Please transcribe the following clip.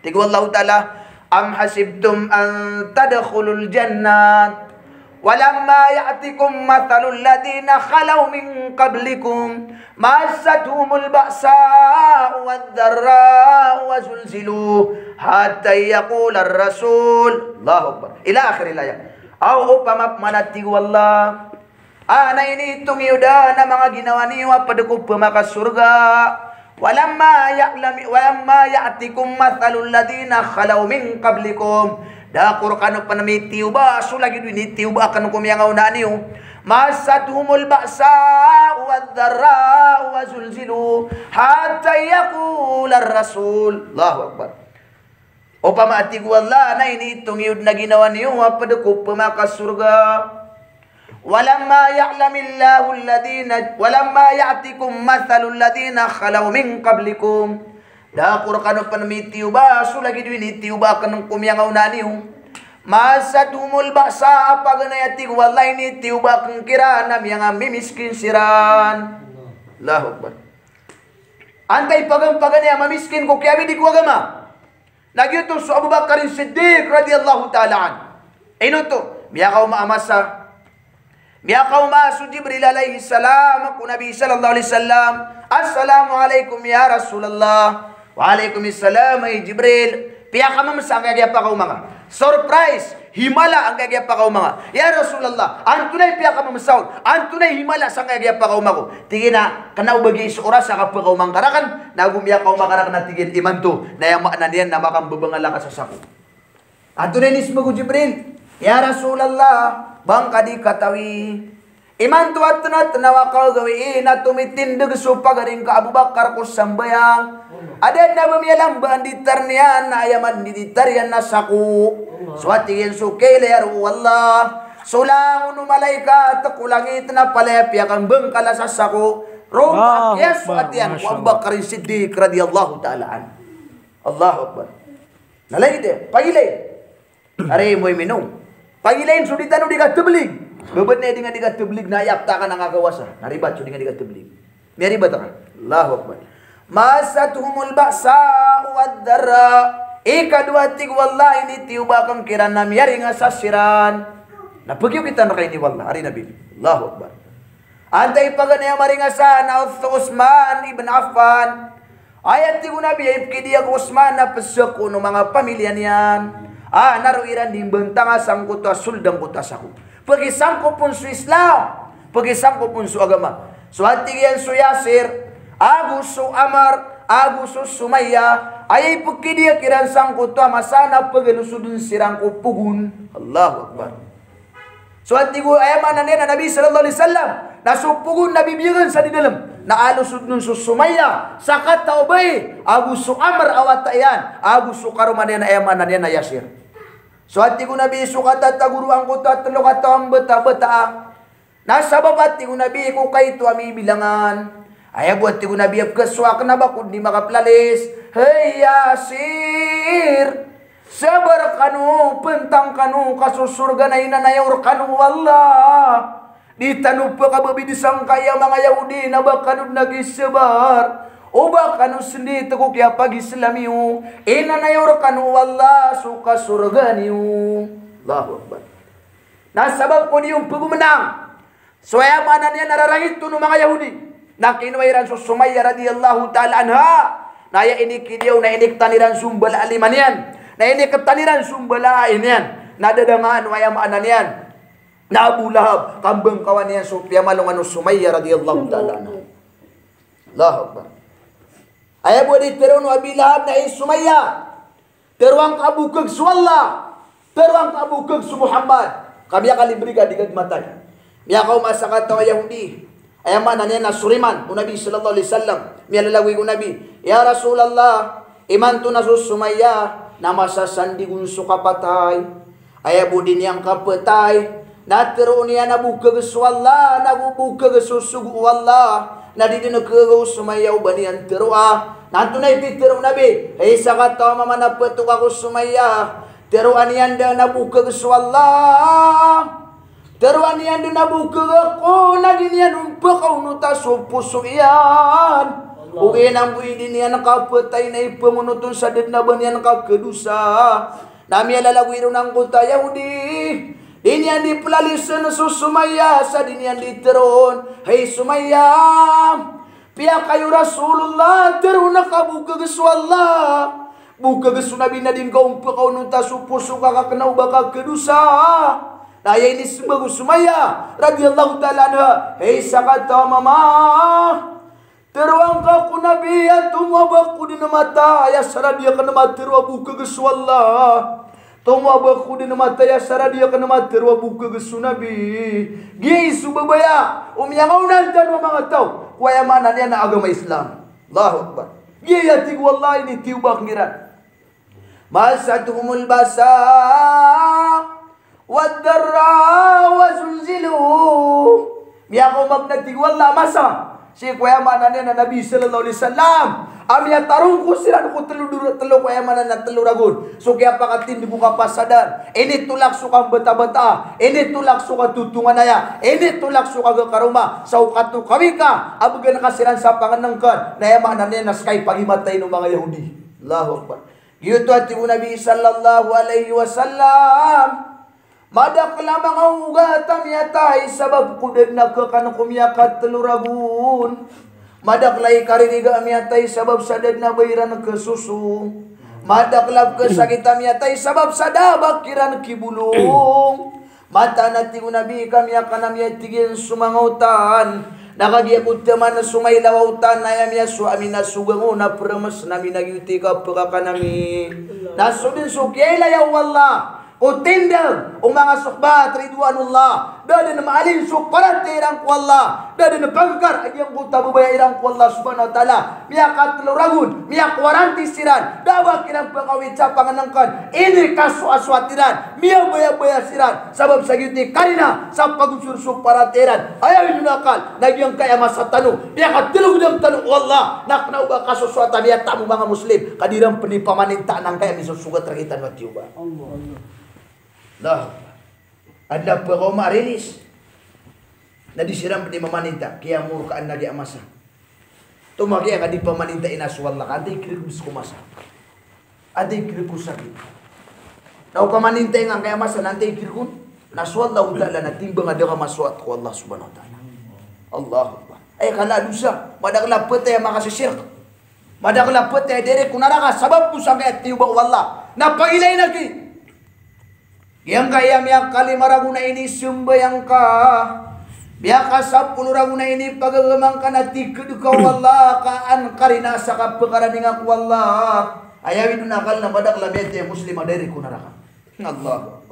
Tiga Allah Ta'ala, am hasibtum an tadkhulul jannat walamma ya'tikum mathalul ladina khalau min qablikum massatuhumul ba'sa'u wad-dharra'u wa zulzilu hatta yaqula ar-rasul Allahu Akbar ila akhir ayat. Au upama manati wallah ana ini tungiuda na mga ginawa niyo padako pemaka surga walamma ya'tikum mathalul ladina khalau min qablikum dakur kanu panami tiuba sulagi duini tiuba kanu kumyangaw na niyo masatuhumul ba'sa wad-dharra wa zulzilu hatta yaqula ar-rasul Allahu Akbar. Upama atigu Allah na ini tungiud na ginawa niyo padako pemaka surga walamma ya'tikum mathalul ladina khalau min qablikum dakur kanu panami tiuba sulagi duini tiuba kanu kumyangaw na niyo masatumul ba'sa paganayati wallahi ni tiuba kang kirana yang miskin siran Allahu Akbar. Antay pagan yang miskin ko kaya di ko agama nagyuto su Abu Bakar Siddiq radhiyallahu ta'ala an ino to miyakaw maamasa miyakaw maasu Jibril alaihi salam ku Nabi sallallahu alaihi wasallam assalamu alaikum ya Rasulullah Waalaikumsalam ay Jibril. Piyaka mamasa ang kaya pa kau mga. Surprise! Himala ang kaya pa kau mga. Ya Rasulullah, antunay piyaka mamasaw. Antunay himala sa kaya pa kau mga. Tingin na, kanaw bagi oras sa kapag kau mga karakan. Nagumiyak kau mga karakan na tingin iman to. Na yung maanan yan na makambabangala ka sa sako. Antunay nismo ko Jibril. Ya Rasulullah, bangka di katawi. Iman tuat na tanawa gawiin na tumitindig supagaring ka Abu Bakar ko sambayang. Ada na bumiyalang banditar niyan na ayaman diditarian na saku. Suwatingin sukele yaru Allah. Sulang malaikat kulangit na palepya kang bengkala sa saku. Roma yes atian Abu Bakar Siddiq radhiyallahu ta'ala an. Allahu Akbar. Nalay de, pagilay. Are mo'y minong. Pagilayin suditan di ka tublig. Bebat na dengan diga tublig na ayak ta ka nakakawasa. Naribat so dengan diga tublig. Meribat ka. Allahu Akbar. Masatuhumul ba'sa wad-dharra. Ikadua tig wallahi ni tiuba kang kiran na miyari nga sasiran. Napagyo kita na kay ni wallah. Ari Nabi. Allahu Akbar. Antay paganaya maringasan na Uthman ibn Affan. Ayat tigo Nabi ipkidiya ko Uthman na pasako no mga pamilya niyan. Naruiran din bentang asang kuta suldang kuta saku. Pagisangko pun su Islam, pagisangko pun su agama. So hatigian su Yasir, Agus su Amar, Agus su Sumayya, ayay pagkidiya kiran sangko to masana pagalusudun sirangko pugun. Allahu Akbar. So hatigo ayaman na Nabi sallallahu alaihi wasallam, nasupugun Nabi biyagan sa di dalam. Naalusudun su Sumayya, sakat taubay, Agus su Amar awatayan, Agus su karumanen ayaman na Yasir. So hati ko Nabi sukat guru ang kuto at lukat ang beta-beta. Nasa babati ko Nabi ko kay ito ami bilangan. Ay buat ko Nabi kaswak na ba kundi makaplalis. Hey Yasir, sabar kanu, pentang kanu, kasusurga na inanayaw kanu wallah. Di tanong pa kababidisang kaya mga Yahudi na ba kanu nagisabar. Oba kanu sendi teku kya pagi Islamiu inanayor kanu wallah suka surga niu. Allahu Akbar. Nah sabab ko niyong pagmenang. Suaya mana niya nararangit tu mga Yahudi. Nakinwairan su Sumayya radhiyallahu ta'ala anha. Naya ini kidiyaw na ini ketaniran sumbala aliman yan. Na ini ketaniran sumbala yan. Nadadamaan waya maanan yan. Na Abu Lahab kambang kawan niya supya malungan Sumayya radhiyallahu ta'ala anha. Allahu Akbar. Ayah buat diteruan Abi Lahab na Sumayya. Teruang Abu Keg Suwallah. Teruang Abu Keg Su Muhammad. Kami akan diberikan di kadmatan. Miya kau masa kata Yahudi. Ayah mana niya na Suriman. Nabi sallallahu alaihi wasallam. Miya lalawi ko Nabi. Ya Rasulullah. Iman tu na Sumayya. Na masasandi kung sukapatay. Ayah budin yang kapatay. Na teruan niya na Abu Keg Suwallah. Na Abu Keg Susugu wallah. Na di dinagkagaw Sumayya ubanian teruah. Nanto na ipitero Nabi. Sa kataw mamanapatok ako Sumayya. Teruan yan da nabukag swallah. Teruan yan da nabukag ako. Nagin yan umpakaw nuta so puso yan. Ugi nang buidin yan kapatay na ipamunutun sa dednaban yan kakedusa. Nami alalawiru ng kota Yahudi. Ini yang dipelalisan su Sumaya sa din yang diteron. Hey Sumaya, pihak kayu Rasulullah teruna kabuka gesu Allah. Buka gesu Nabi nadin kau kau nunta supu suka kakena ubaka kedusa. Nah ya ini sebagus Sumaya radhiyallahu ta'ala anha. Hey sakata mama, teruang kaku Nabi ya tumu abaku di mata ya sara dia kena mati ruah buka gesu Allah. Tumu abaku di mata ya sara dia kena mati ruah buka gesu Nabi. Giai subabaya yang kau nanti wa mga tau kuya mana niya na agama Islam. Allahu Akbar. Giai atig wallahi ni tiubak ngiran. Masatuhumul basa wadarra wazunzilu. Miya ko magnatig wallah masa. Si kuya mana niya na Nabi sallallahu alaihi wasallam. Amya tarung ko sila ko telu kuya mana na telu ragun. So kaya pakatin di buka pasadar. Ini tulak suka beta-beta. Ini tulak suka tutungan aya. Ini tulak suka gekaruma. Sa ukatu kami ka. Abugan kasiran sa panganangkan. Naya mana niya na skay pagimatay ng mga Yahudi. Allahu Akbar. Yuto at Nabi sallallahu alaihi wasallam. Madak lamang ugatam yatay sabab kudan nakakan kumyakat teluragun. Madak lay kariniga yatay sabab sadad na bayran kesusu. Madak lab kesakitam yatay sabab sadabak kiran kibulong. Mata nating Nabi kami akan yatigin sumangautan. Nakagiakot naman na sumaylawautan na yamya suami na sugango na premas nami nagyuti ka pagkakanami. Nasudin sukyay layaw wallah. Utindal ang mga sukbat ridwanullah. Dada na maalin sukparat irang ku Allah. Dada na pagkar agyang ku tabubaya irang ku Allah subhanahu wa ta'ala. Miyak atluragun, miyak waranti siran. Dawa kirang pangawit sa panganangkan. Ini kasu aswatiran. Miyak baya-baya siran. Sabab sa giti karina sa pagusur sukparat iran. Ayaw yunakal. Nagyang kaya masa tanong. Miyak atlug ng tanong Allah. Naknau ba kasu swata miyak tamu mga muslim. Kadirang penipamaninta nang kaya misusugat rakitan wa tiuba. Lah, ada pegoma rilis na disiram di mamaninta kaya murkaan na di amasa. Tumagi ang di pamaninta inaswalla ka aday kiribus kumasa. Aday kiribus sakit. Nau pamaninta yang kaya masa nanti kirikun naswalla utala na timbang ada ka maswat ko Allah subhanahu wa ta'ala. Allah Akbar. Ay kala dusa madakla pete makasisirk. Madakla pete dere kunara ka sabab ku sampai tiuba wallah. Napailay na ki. Yang kaya miyak kalimaragu na ini sumbayang ka. Miyak kasapul ragu na ini pagagamang ka na tikid ka wallah. Kaan karina sa kapakaraming ako wallah. Ayaw ito nakal na badak labete muslim aderi kunaraka. Allah.